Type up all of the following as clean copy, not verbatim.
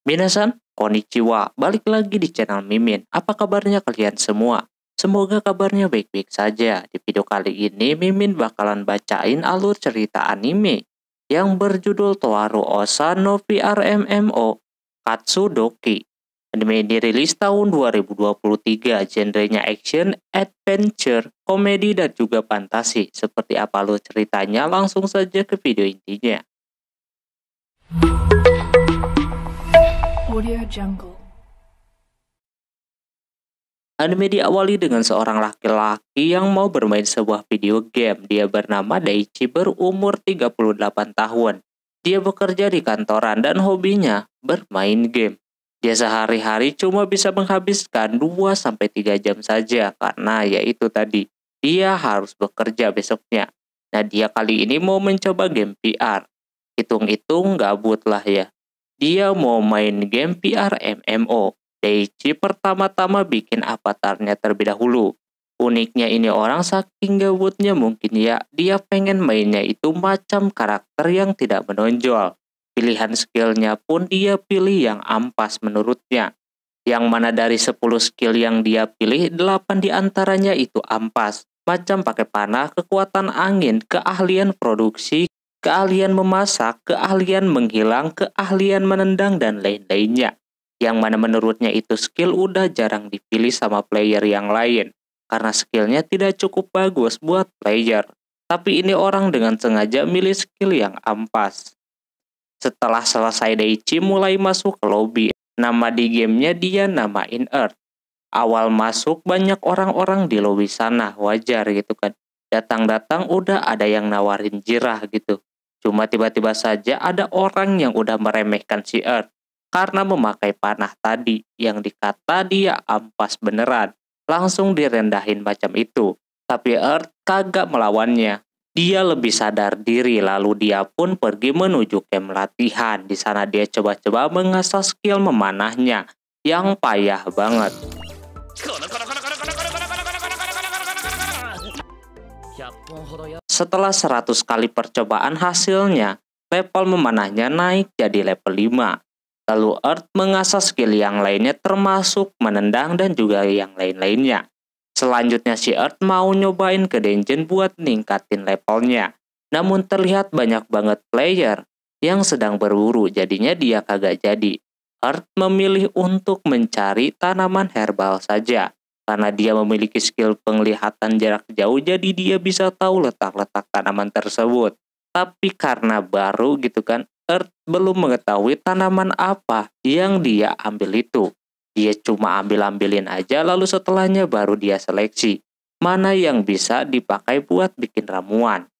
Minasan, konnichiwa. Balik lagi di channel Mimin. Apa kabarnya kalian semua? Semoga kabarnya baik-baik saja. Di video kali ini Mimin bakalan bacain alur cerita anime yang berjudul Toaru Osa no VRMMO Katsudoki. Anime ini rilis tahun 2023, genrenya action, adventure, komedi, dan juga fantasi. Seperti apa alur ceritanya? Langsung saja ke video intinya. Audio Jungle. Anime diawali dengan seorang laki-laki yang mau bermain sebuah video game. Dia bernama Daichi, berumur 38 tahun. Dia bekerja di kantoran dan hobinya bermain game. Dia sehari-hari cuma bisa menghabiskan 2-3 jam saja karena yaitu tadi, dia harus bekerja besoknya. Nah, dia kali ini mau mencoba game VR. Hitung-hitung gabut lah ya. Dia mau main game VR MMO. Daichi pertama-tama bikin avatarnya terlebih dahulu. Uniknya ini orang saking gabutnya mungkin ya, dia pengen mainnya itu macam karakter yang tidak menonjol. Pilihan skillnya pun dia pilih yang ampas menurutnya. Yang mana dari 10 skill yang dia pilih, 8 diantaranya itu ampas. Macam pakai panah, kekuatan angin, keahlian produksi, keahlian memasak, keahlian menghilang, keahlian menendang, dan lain-lainnya. Yang mana menurutnya itu skill udah jarang dipilih sama player yang lain. Karena skillnya tidak cukup bagus buat player. Tapi ini orang dengan sengaja milih skill yang ampas. Setelah selesai Daichi mulai masuk ke lobby. Nama di gamenya dia namain Earth. Awal masuk banyak orang-orang di lobby sana, wajar gitu kan. Datang-datang udah ada yang nawarin jirah gitu. Cuma tiba-tiba saja ada orang yang udah meremehkan si Earth karena memakai panah tadi yang dikata dia ampas beneran. Langsung direndahin macam itu. Tapi Earth kagak melawannya. Dia lebih sadar diri lalu dia pun pergi menuju camp latihan. Di sana dia coba-coba mengasah skill memanahnya yang payah banget. Setelah 100 kali percobaan hasilnya, level memanahnya naik jadi level 5. Lalu Earth mengasah skill yang lainnya termasuk menendang dan juga yang lain-lainnya. Selanjutnya si Earth mau nyobain ke dungeon buat ningkatin levelnya. Namun terlihat banyak banget player yang sedang berburu, jadinya dia kagak jadi. Earth memilih untuk mencari tanaman herbal saja. Karena dia memiliki skill penglihatan jarak jauh, jadi dia bisa tahu letak-letak tanaman tersebut. Tapi karena baru gitu kan, Earth belum mengetahui tanaman apa yang dia ambil itu. Dia cuma ambil-ambilin aja, lalu setelahnya baru dia seleksi mana yang bisa dipakai buat bikin ramuan.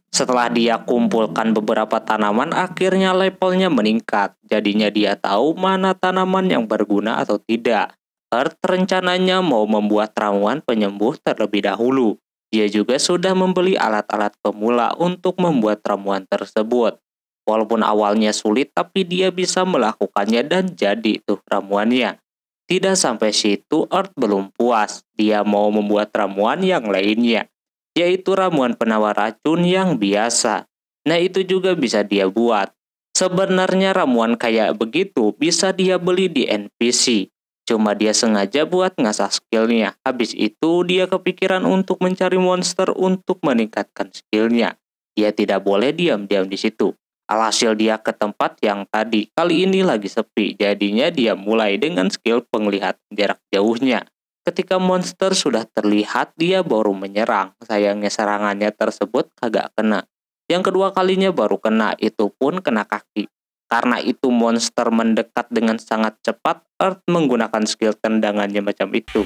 Setelah dia kumpulkan beberapa tanaman, akhirnya levelnya meningkat. Jadinya dia tahu mana tanaman yang berguna atau tidak. Earth rencananya mau membuat ramuan penyembuh terlebih dahulu. Dia juga sudah membeli alat-alat pemula untuk membuat ramuan tersebut. Walaupun awalnya sulit, tapi dia bisa melakukannya dan jadi tuh ramuannya. Tidak sampai situ, Earth belum puas. Dia mau membuat ramuan yang lainnya, yaitu ramuan penawar racun yang biasa. Nah, itu juga bisa dia buat. Sebenarnya ramuan kayak begitu bisa dia beli di NPC. Cuma dia sengaja buat ngasah skillnya. Habis itu dia kepikiran untuk mencari monster untuk meningkatkan skillnya. Dia tidak boleh diam-diam di situ. Alhasil dia ke tempat yang tadi, kali ini lagi sepi, jadinya dia mulai dengan skill penglihatan jarak jauhnya. Ketika monster sudah terlihat, dia baru menyerang. Sayangnya serangannya tersebut kagak kena. Yang kedua kalinya baru kena, itu pun kena kaki. Karena itu monster mendekat dengan sangat cepat, Earth menggunakan skill tendangannya macam itu.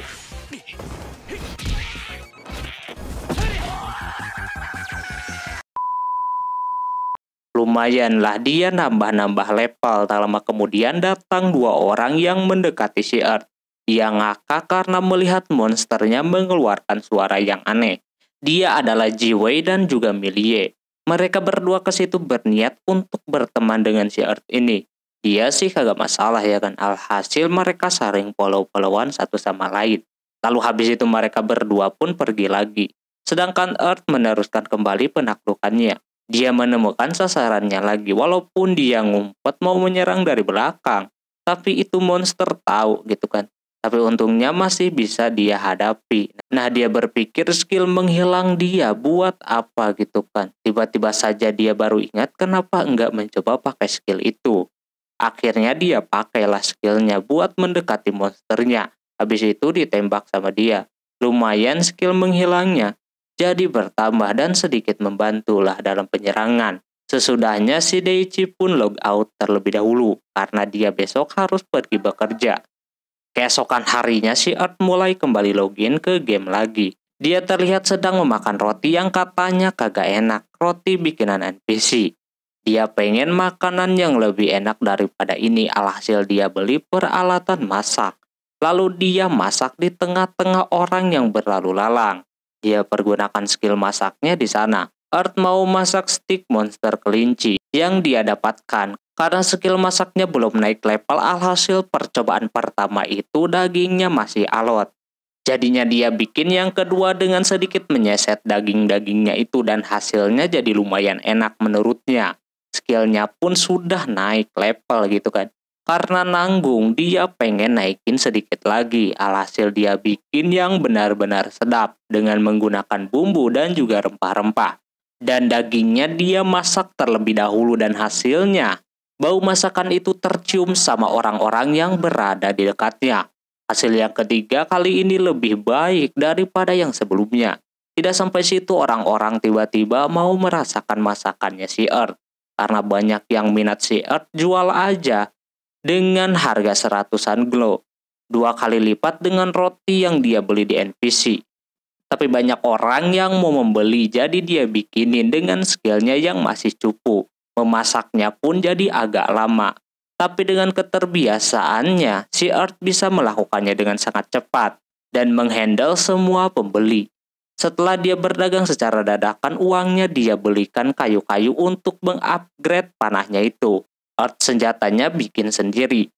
Lumayanlah dia nambah-nambah level. Tak lama kemudian datang 2 orang yang mendekati si Earth. Dia ngakak karena melihat monsternya mengeluarkan suara yang aneh. Dia adalah Jiwei dan juga Milie. Mereka berdua ke situ berniat untuk berteman dengan si Earth ini. Dia sih kagak masalah ya kan. Alhasil mereka saling follow-followan satu sama lain. Lalu habis itu mereka berdua pun pergi lagi. Sedangkan Earth meneruskan kembali penaklukannya. Dia menemukan sasarannya lagi walaupun dia ngumpet mau menyerang dari belakang. Tapi itu monster tahu gitu kan. Tapi untungnya masih bisa dia hadapi. Nah, dia berpikir skill menghilang dia buat apa gitu kan. Tiba-tiba saja dia baru ingat kenapa enggak mencoba pakai skill itu. Akhirnya dia pakailah skillnya buat mendekati monsternya. Habis itu ditembak sama dia. Lumayan skill menghilangnya. Jadi bertambah dan sedikit membantulah dalam penyerangan. Sesudahnya si Daichi pun log out terlebih dahulu karena dia besok harus pergi bekerja. Keesokan harinya si Earth mulai kembali login ke game lagi. Dia terlihat sedang memakan roti yang katanya kagak enak, roti bikinan NPC. Dia pengen makanan yang lebih enak daripada ini, alhasil dia beli peralatan masak. Lalu dia masak di tengah-tengah orang yang berlalu lalang. Dia pergunakan skill masaknya di sana. Earth mau masak stik monster kelinci yang dia dapatkan. Karena skill masaknya belum naik level, alhasil percobaan pertama itu dagingnya masih alot. Jadinya dia bikin yang kedua dengan sedikit menyeset daging-dagingnya itu dan hasilnya jadi lumayan enak menurutnya. Skillnya pun sudah naik level gitu kan. Karena nanggung, dia pengen naikin sedikit lagi. Alhasil dia bikin yang benar-benar sedap dengan menggunakan bumbu dan juga rempah-rempah. Dan dagingnya dia masak terlebih dahulu dan hasilnya bau masakan itu tercium sama orang-orang yang berada di dekatnya. Hasil yang ketiga kali ini lebih baik daripada yang sebelumnya. Tidak sampai situ orang-orang tiba-tiba mau merasakan masakannya si Earth. Karena banyak yang minat si Earth, jual aja dengan harga seratusan glow. 2 kali lipat dengan roti yang dia beli di NPC. Tapi banyak orang yang mau membeli, jadi dia bikinin dengan skillnya yang masih cupu. Memasaknya pun jadi agak lama. Tapi dengan keterbiasaannya, si Earth bisa melakukannya dengan sangat cepat dan menghandle semua pembeli. Setelah dia berdagang secara dadakan, uangnya dia belikan kayu-kayu untuk mengupgrade panahnya itu. Earth senjatanya bikin sendiri.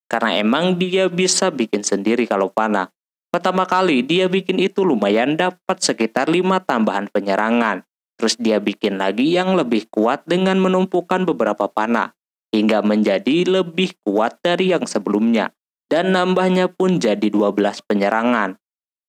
Karena emang dia bisa bikin sendiri kalau panah. Pertama kali dia bikin itu lumayan dapat sekitar 5 tambahan penyerangan. Terus dia bikin lagi yang lebih kuat dengan menumpukan beberapa panah. Hingga menjadi lebih kuat dari yang sebelumnya. Dan nambahnya pun jadi 12 penyerangan.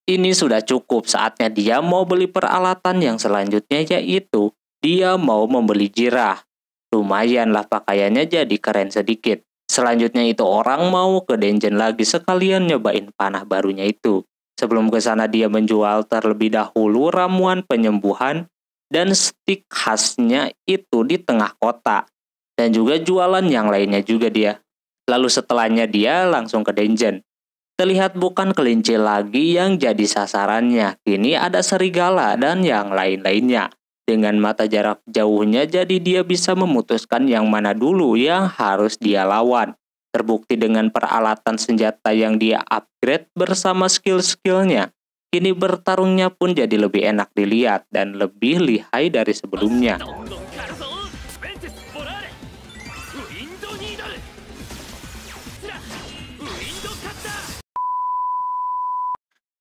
Ini sudah cukup, saatnya dia mau beli peralatan yang selanjutnya, yaitu dia mau membeli jirah. Lumayanlah pakaiannya jadi keren sedikit. Selanjutnya itu orang mau ke dungeon lagi sekalian nyobain panah barunya itu. Sebelum ke sana dia menjual terlebih dahulu ramuan penyembuhan dan stik khasnya itu di tengah kota. Dan juga jualan yang lainnya juga dia. Lalu setelahnya dia langsung ke dungeon. Terlihat bukan kelinci lagi yang jadi sasarannya. Kini ada serigala dan yang lain-lainnya. Dengan mata jarak jauhnya jadi dia bisa memutuskan yang mana dulu yang harus dia lawan. Terbukti dengan peralatan senjata yang dia upgrade bersama skill-skillnya. Kini bertarungnya pun jadi lebih enak dilihat dan lebih lihai dari sebelumnya.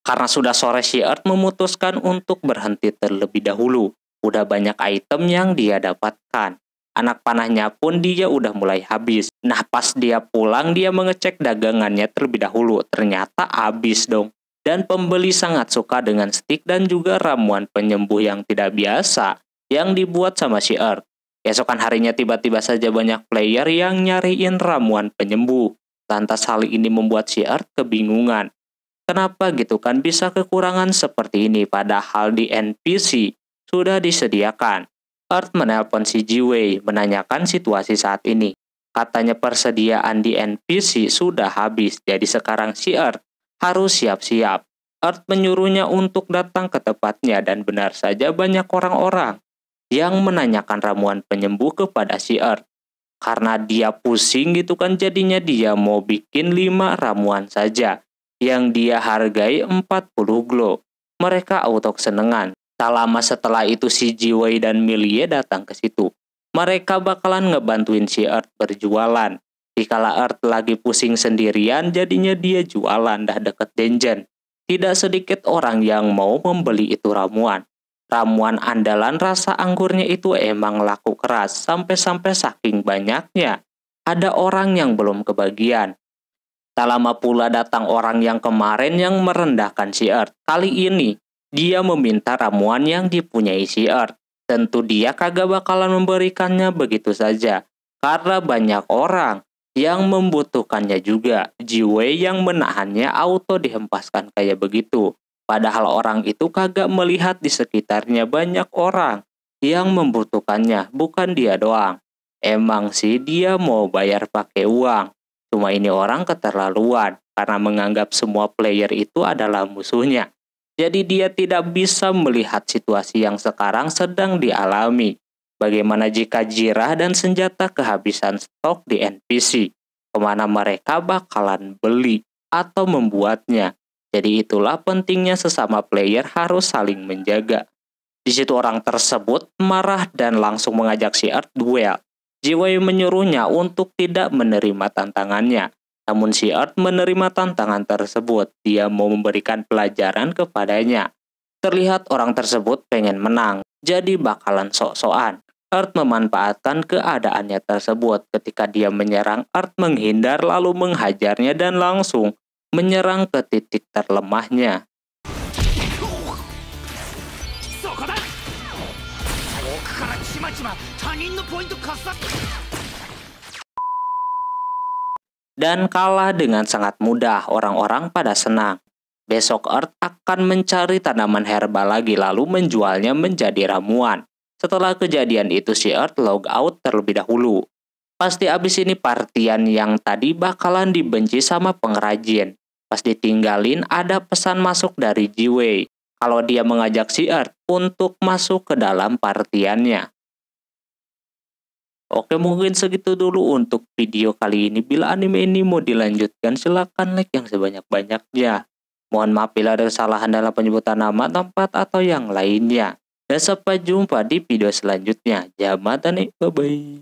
Karena sudah sore, si Earth memutuskan untuk berhenti terlebih dahulu. Udah banyak item yang dia dapatkan. Anak panahnya pun dia udah mulai habis. Nah, pas dia pulang dia mengecek dagangannya terlebih dahulu. Ternyata habis dong. Dan pembeli sangat suka dengan stik dan juga ramuan penyembuh yang tidak biasa yang dibuat sama si Earth. Keesokan harinya tiba-tiba saja banyak player yang nyariin ramuan penyembuh. Lantas hal ini membuat si Earth kebingungan. Kenapa gitu kan bisa kekurangan seperti ini padahal di NPC sudah disediakan. Earth menelpon si Jiwei menanyakan situasi saat ini. Katanya persediaan di NPC sudah habis, jadi sekarang si Earth harus siap-siap. Earth menyuruhnya untuk datang ke tempatnya dan benar saja banyak orang-orang yang menanyakan ramuan penyembuh kepada si Earth. Karena dia pusing gitu kan jadinya dia mau bikin 5 ramuan saja yang dia hargai 40 glow. Mereka auto kesenengan. Tak lama setelah itu si Jiwei dan Milie datang ke situ. Mereka bakalan ngebantuin si Earth berjualan. Dikala Earth lagi pusing sendirian, jadinya dia jualan dah deket dungeon. Tidak sedikit orang yang mau membeli itu ramuan. Ramuan andalan rasa anggurnya itu emang laku keras, sampai-sampai saking banyaknya. Ada orang yang belum kebagian. Tak lama pula datang orang yang kemarin yang merendahkan si Earth. Kali ini, dia meminta ramuan yang dipunyai si Earth. Tentu dia kagak bakalan memberikannya begitu saja. Karena banyak orang yang membutuhkannya juga. Jiwei yang menahannya auto dihempaskan kayak begitu. Padahal orang itu kagak melihat di sekitarnya banyak orang yang membutuhkannya, bukan dia doang. Emang sih dia mau bayar pakai uang. Cuma ini orang keterlaluan karena menganggap semua player itu adalah musuhnya. Jadi dia tidak bisa melihat situasi yang sekarang sedang dialami. Bagaimana jika Jirah dan senjata kehabisan stok di NPC? Kemana mereka bakalan beli atau membuatnya? Jadi itulah pentingnya sesama player harus saling menjaga. Di situ orang tersebut marah dan langsung mengajak si Earth duel. Jiwei menyuruhnya untuk tidak menerima tantangannya. Namun si Earth menerima tantangan tersebut. Dia mau memberikan pelajaran kepadanya. Terlihat orang tersebut pengen menang, jadi bakalan sok-sokan. Earth memanfaatkan keadaannya tersebut. Ketika dia menyerang, Earth menghindar lalu menghajarnya dan langsung menyerang ke titik terlemahnya. Dan kalah dengan sangat mudah, orang-orang pada senang. Besok Earth akan mencari tanaman herbal lagi lalu menjualnya menjadi ramuan. Setelah kejadian itu si Earth log out terlebih dahulu. Pasti abis ini partian yang tadi bakalan dibenci sama pengrajin. Pas ditinggalin ada pesan masuk dari Jiwei. Kalau dia mengajak si Earth untuk masuk ke dalam partiannya. Oke, mungkin segitu dulu untuk video kali ini. Bila anime ini mau dilanjutkan, silahkan like yang sebanyak-banyaknya. Mohon maaf bila ada kesalahan dalam penyebutan nama, tempat, atau yang lainnya. Dan sampai jumpa di video selanjutnya. Jamat nih, bye-bye.